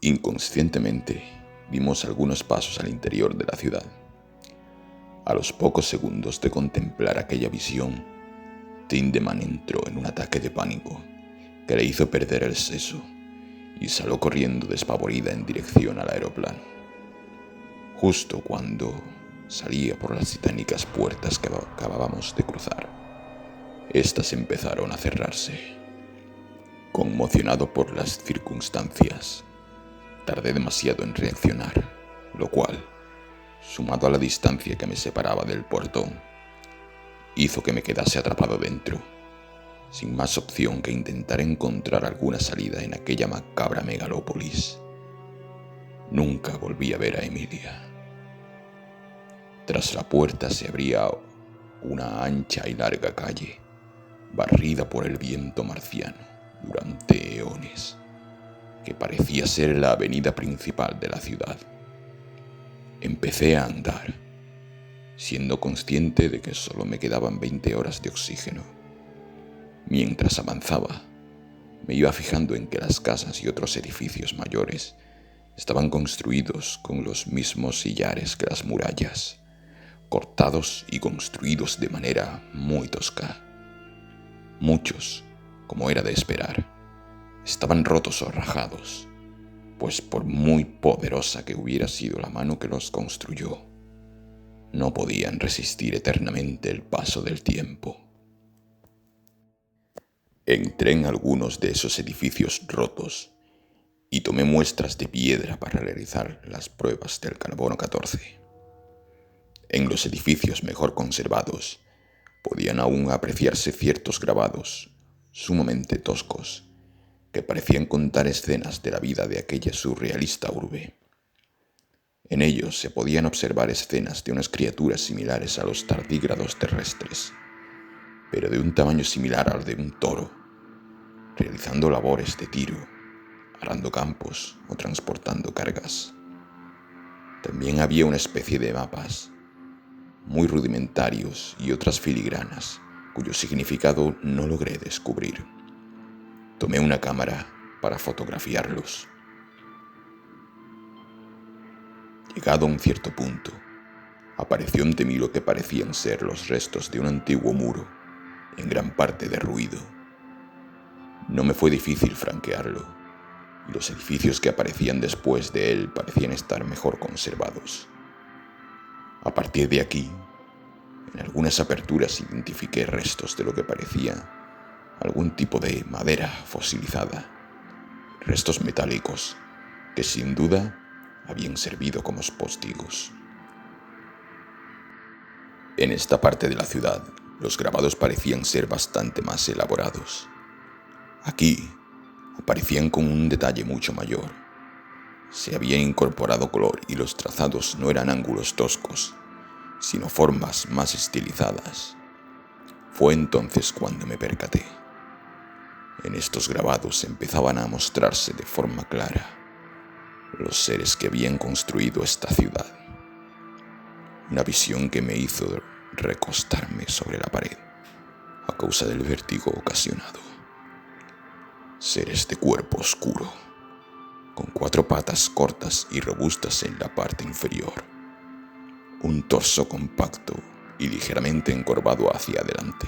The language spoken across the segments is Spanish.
Inconscientemente, dimos algunos pasos al interior de la ciudad. A los pocos segundos de contemplar aquella visión, Tindeman entró en un ataque de pánico que le hizo perder el seso y salió corriendo despavorida en dirección al aeroplano. Justo cuando salía por las titánicas puertas que acabábamos de cruzar, estas empezaron a cerrarse. Conmocionado por las circunstancias, tardé demasiado en reaccionar, lo cual, sumado a la distancia que me separaba del portón, hizo que me quedase atrapado dentro, sin más opción que intentar encontrar alguna salida en aquella macabra megalópolis. Nunca volví a ver a Emilia. Tras la puerta se abría una ancha y larga calle, barrida por el viento marciano durante eones, que parecía ser la avenida principal de la ciudad. Empecé a andar, siendo consciente de que solo me quedaban 20 horas de oxígeno. Mientras avanzaba, me iba fijando en que las casas y otros edificios mayores estaban construidos con los mismos sillares que las murallas, cortados y construidos de manera muy tosca. Muchos, como era de esperar, estaban rotos o rajados, pues por muy poderosa que hubiera sido la mano que los construyó, no podían resistir eternamente el paso del tiempo. Entré en algunos de esos edificios rotos y tomé muestras de piedra para realizar las pruebas del carbono 14. En los edificios mejor conservados podían aún apreciarse ciertos grabados sumamente toscos que parecían contar escenas de la vida de aquella surrealista urbe. En ellos se podían observar escenas de unas criaturas similares a los tardígrados terrestres, pero de un tamaño similar al de un toro, realizando labores de tiro, arando campos o transportando cargas. También había una especie de mapas, muy rudimentarios, y otras filigranas, cuyo significado no logré descubrir. Tomé una cámara para fotografiarlos. Llegado a un cierto punto, apareció ante mí lo que parecían ser los restos de un antiguo muro, en gran parte derruido. No me fue difícil franquearlo, y los edificios que aparecían después de él parecían estar mejor conservados. A partir de aquí, en algunas aperturas identifiqué restos de lo que parecía algún tipo de madera fosilizada, restos metálicos que sin duda habían servido como postigos. En esta parte de la ciudad, los grabados parecían ser bastante más elaborados. Aquí aparecían con un detalle mucho mayor. Se había incorporado color y los trazados no eran ángulos toscos, sino formas más estilizadas. Fue entonces cuando me percaté. En estos grabados empezaban a mostrarse de forma clara los seres que habían construido esta ciudad. Una visión que me hizo recostarme sobre la pared a causa del vértigo ocasionado. Seres de cuerpo oscuro, con 4 patas cortas y robustas en la parte inferior, un torso compacto y ligeramente encorvado hacia adelante,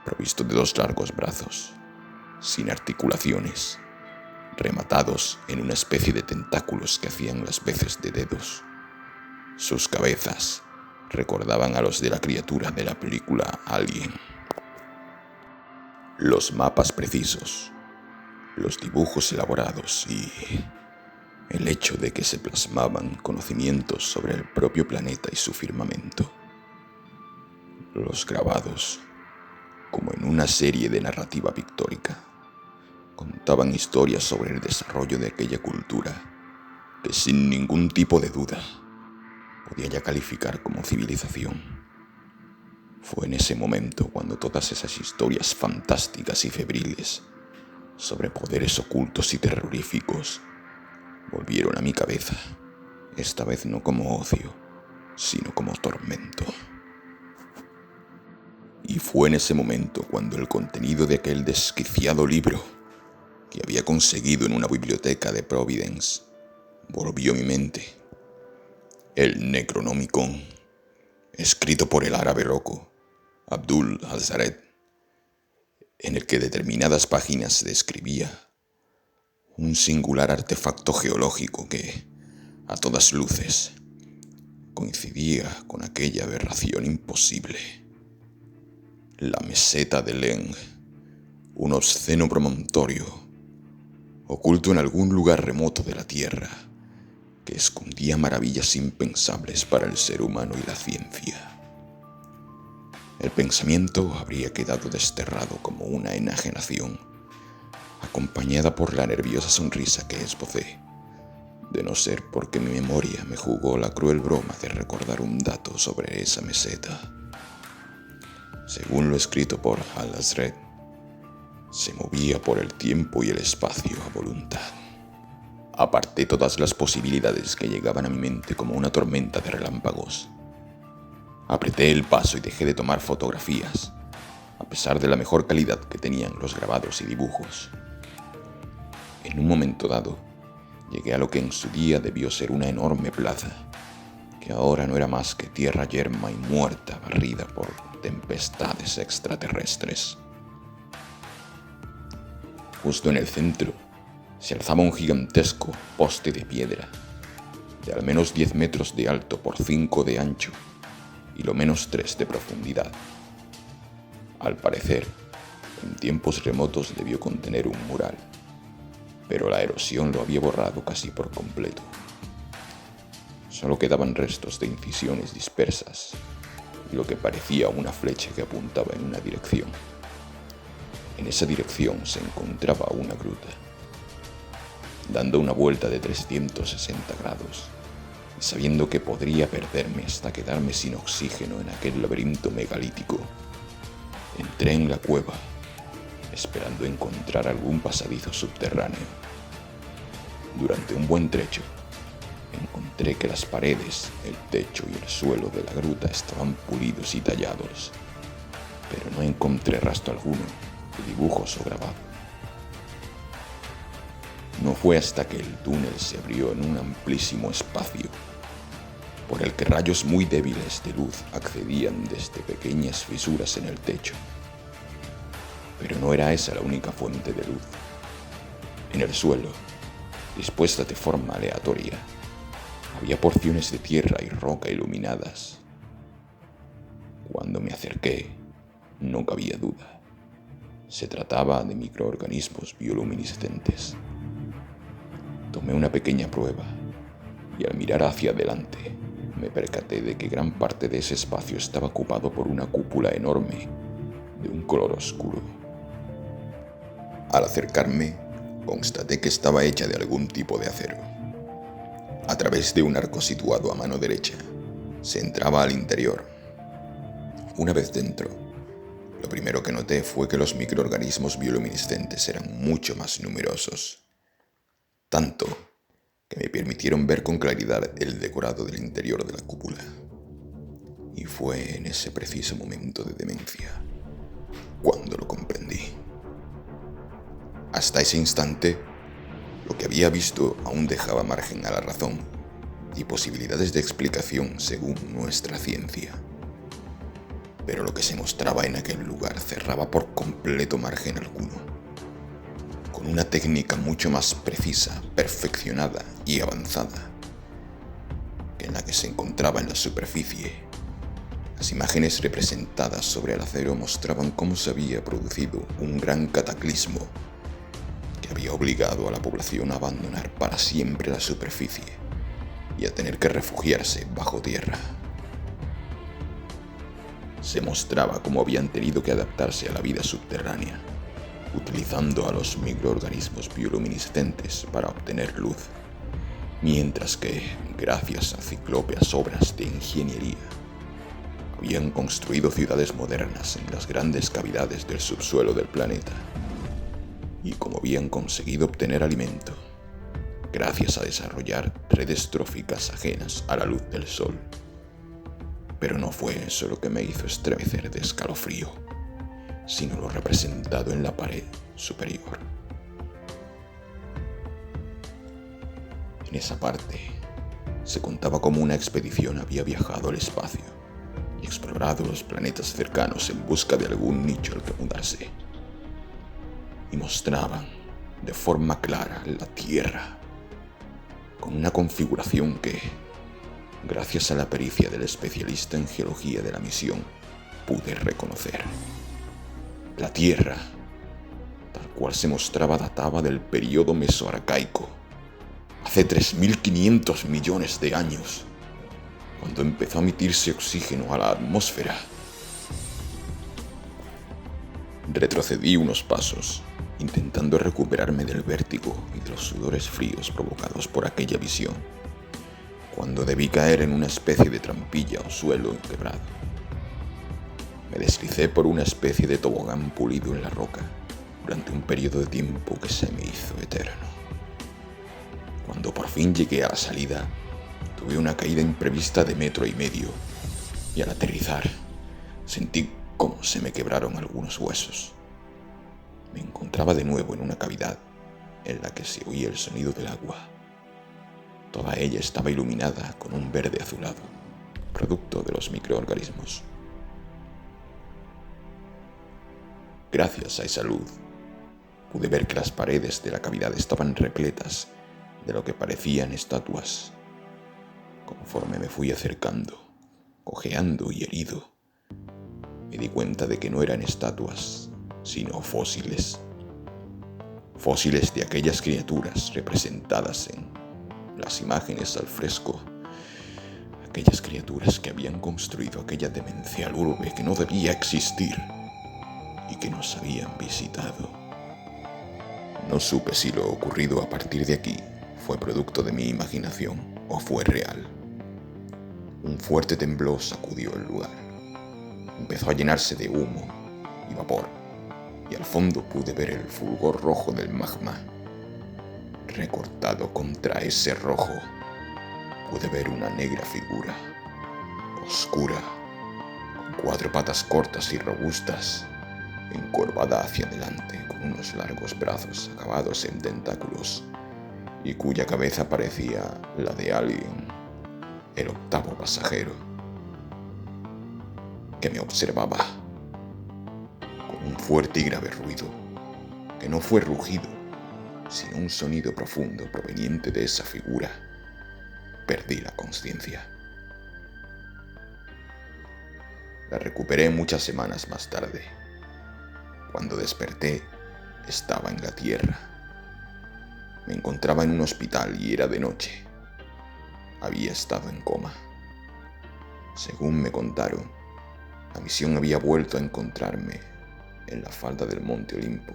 provisto de 2 largos brazos, sin articulaciones, rematados en una especie de tentáculos que hacían las veces de dedos. Sus cabezas recordaban a los de la criatura de la película Alien. Los mapas precisos, los dibujos elaborados y el hecho de que se plasmaban conocimientos sobre el propio planeta y su firmamento. Los grabados, como en una serie de narrativa pictórica, contaban historias sobre el desarrollo de aquella cultura que sin ningún tipo de duda podía ya calificar como civilización. Fue en ese momento cuando todas esas historias fantásticas y febriles sobre poderes ocultos y terroríficos volvieron a mi cabeza, esta vez no como ocio, sino como tormento. Y fue en ese momento cuando el contenido de aquel desquiciado libro, que había conseguido en una biblioteca de Providence volvió a mi mente. El Necronomicon, escrito por el árabe loco Abdul al-Zared, en el que determinadas páginas describía un singular artefacto geológico que, a todas luces, coincidía con aquella aberración imposible. La meseta de Leng, un obsceno promontorio, oculto en algún lugar remoto de la Tierra, que escondía maravillas impensables para el ser humano y la ciencia. El pensamiento habría quedado desterrado como una enajenación, acompañada por la nerviosa sonrisa que esbocé, de no ser porque mi memoria me jugó la cruel broma de recordar un dato sobre esa meseta. Según lo escrito por al-Azred, se movía por el tiempo y el espacio a voluntad. Aparté todas las posibilidades que llegaban a mi mente como una tormenta de relámpagos. Apreté el paso y dejé de tomar fotografías, a pesar de la mejor calidad que tenían los grabados y dibujos. En un momento dado, llegué a lo que en su día debió ser una enorme plaza, que ahora no era más que tierra yerma y muerta barrida por tempestades extraterrestres. Justo en el centro se alzaba un gigantesco poste de piedra, de al menos 10 metros de alto por 5 de ancho y lo menos 3 de profundidad. Al parecer, en tiempos remotos debió contener un mural, pero la erosión lo había borrado casi por completo. Solo quedaban restos de incisiones dispersas y lo que parecía una flecha que apuntaba en una dirección. En esa dirección se encontraba una gruta. Dando una vuelta de 360 grados, y sabiendo que podría perderme hasta quedarme sin oxígeno en aquel laberinto megalítico, entré en la cueva, esperando encontrar algún pasadizo subterráneo. Durante un buen trecho, encontré que las paredes, el techo y el suelo de la gruta estaban pulidos y tallados, pero no encontré rastro alguno de dibujos o grabado. No fue hasta que el túnel se abrió en un amplísimo espacio, por el que rayos muy débiles de luz accedían desde pequeñas fisuras en el techo. Pero no era esa la única fuente de luz. En el suelo, dispuestas de forma aleatoria, había porciones de tierra y roca iluminadas. Cuando me acerqué, no cabía duda. Se trataba de microorganismos bioluminiscentes. Tomé una pequeña prueba y al mirar hacia adelante me percaté de que gran parte de ese espacio estaba ocupado por una cúpula enorme de un color oscuro. Al acercarme, constaté que estaba hecha de algún tipo de acero. A través de un arco situado a mano derecha, se entraba al interior. Una vez dentro, lo primero que noté fue que los microorganismos bioluminiscentes eran mucho más numerosos, tanto que me permitieron ver con claridad el decorado del interior de la cúpula. Y fue en ese preciso momento de demencia cuando lo comprendí. Hasta ese instante, lo que había visto aún dejaba margen a la razón y posibilidades de explicación según nuestra ciencia. Pero lo que se mostraba en aquel lugar cerraba por completo margen alguno. Con una técnica mucho más precisa, perfeccionada y avanzada que en la que se encontraba en la superficie. Las imágenes representadas sobre el acero mostraban cómo se había producido un gran cataclismo que había obligado a la población a abandonar para siempre la superficie y a tener que refugiarse bajo tierra. Se mostraba cómo habían tenido que adaptarse a la vida subterránea, utilizando a los microorganismos bioluminiscentes para obtener luz, mientras que, gracias a ciclópeas obras de ingeniería, habían construido ciudades modernas en las grandes cavidades del subsuelo del planeta, y como habían conseguido obtener alimento, gracias a desarrollar redes tróficas ajenas a la luz del sol. Pero no fue eso lo que me hizo estremecer de escalofrío, sino lo representado en la pared superior. En esa parte, se contaba cómo una expedición había viajado al espacio y explorado los planetas cercanos en busca de algún nicho al que mudarse. Y mostraban de forma clara la Tierra, con una configuración que, gracias a la pericia del especialista en geología de la misión, pude reconocer. La Tierra, tal cual se mostraba, databa del período mesoarcaico, hace 3.500 millones de años, cuando empezó a emitirse oxígeno a la atmósfera. Retrocedí unos pasos, intentando recuperarme del vértigo y de los sudores fríos provocados por aquella visión, cuando debí caer en una especie de trampilla o suelo quebrado. Me deslicé por una especie de tobogán pulido en la roca durante un periodo de tiempo que se me hizo eterno. Cuando por fin llegué a la salida, tuve una caída imprevista de 1,5 metros y al aterrizar sentí cómo se me quebraron algunos huesos. Me encontraba de nuevo en una cavidad en la que se oía el sonido del agua. Toda ella estaba iluminada con un verde azulado, producto de los microorganismos. Gracias a esa luz, pude ver que las paredes de la cavidad estaban repletas de lo que parecían estatuas. Conforme me fui acercando, cojeando y herido, me di cuenta de que no eran estatuas, sino fósiles. Fósiles de aquellas criaturas representadas en las imágenes al fresco. Aquellas criaturas que habían construido aquella demencial urbe que no debía existir y que nos habían visitado. No supe si lo ocurrido a partir de aquí fue producto de mi imaginación o fue real. Un fuerte temblor sacudió el lugar. Empezó a llenarse de humo y vapor, y al fondo pude ver el fulgor rojo del magma. Recortado contra ese rojo, pude ver una negra figura, oscura, con 4 patas cortas y robustas, encorvada hacia adelante con unos largos brazos acabados en tentáculos, y cuya cabeza parecía la de alguien, el 8º pasajero, que me observaba con un fuerte y grave ruido, que no fue rugido, sino un sonido profundo proveniente de esa figura. Perdí la conciencia. La recuperé muchas semanas más tarde. Cuando desperté, estaba en la Tierra. Me encontraba en un hospital y era de noche. Había estado en coma. Según me contaron, la misión había vuelto a encontrarme en la falda del Monte Olimpo,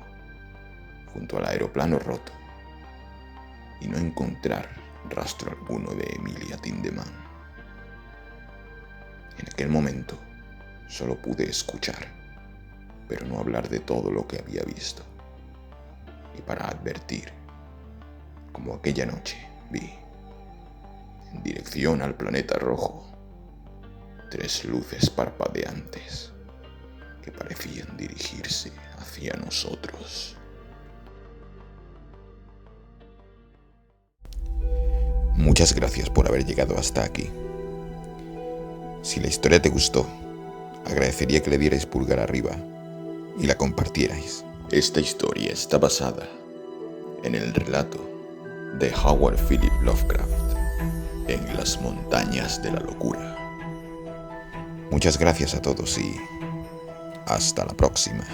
junto al aeroplano roto, y no encontrar rastro alguno de Emilia Tindemán. En aquel momento solo pude escuchar, pero no hablar de todo lo que había visto, y para advertir, como aquella noche vi, en dirección al planeta rojo, 3 luces parpadeantes que parecían dirigirse hacia nosotros. Muchas gracias por haber llegado hasta aquí. Si la historia te gustó, agradecería que le dierais pulgar arriba y la compartierais. Esta historia está basada en el relato de Howard Philip Lovecraft, En las montañas de la locura. Muchas gracias a todos y hasta la próxima.